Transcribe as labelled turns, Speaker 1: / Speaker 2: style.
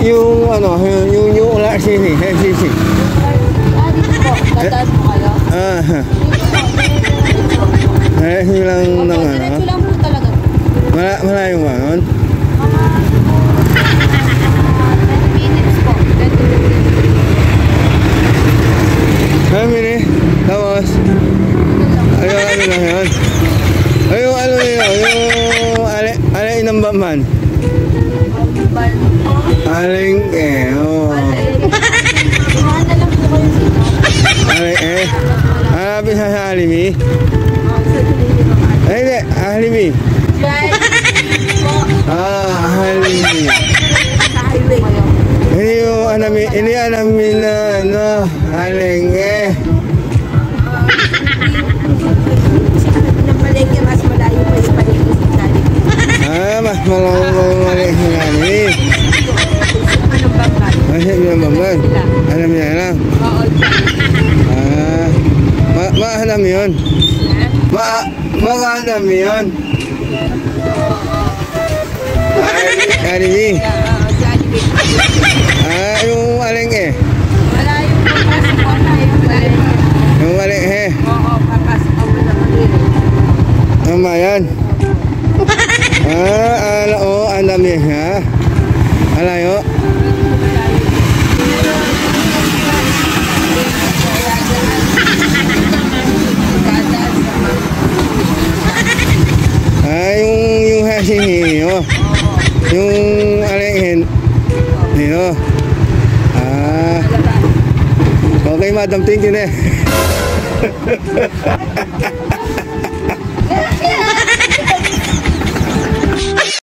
Speaker 1: yung ano, yung wala sini, sisi.
Speaker 2: Dito po, dadaan po kayo.
Speaker 1: Lang ng ano.
Speaker 2: Diretso lang po talaga.
Speaker 1: Malayo ba nun?
Speaker 2: 10 minutes po. 20 minutes.
Speaker 1: Mini, tapos ayun, ano lang yun. Ayun, ano nila, yung alay ng baman. Aling oh.
Speaker 2: Mahal na lang po kayo dito.
Speaker 1: Aling hanapin sa Halimi. Ay, hindi, Halimi. Halimi. Ini alamin na, ano, aling
Speaker 2: mas malayo pa yung paligid sa Jollibee.
Speaker 1: mas malayo sa Jollibee.
Speaker 2: Anong bangkal?
Speaker 1: Masip yung bangkal. Alam niya lang.
Speaker 2: Oo.
Speaker 1: Maalam yun. Maalam yun. Jollibee. Yung aling
Speaker 2: Malayo po pasok ko na yung aling.
Speaker 1: Yung aling
Speaker 2: Oo, papasok ako na maliri.
Speaker 1: Tama yan. Alam niya ha. Alayo. Yung hasing yung alinghin dito. Okay, madam, thank you na.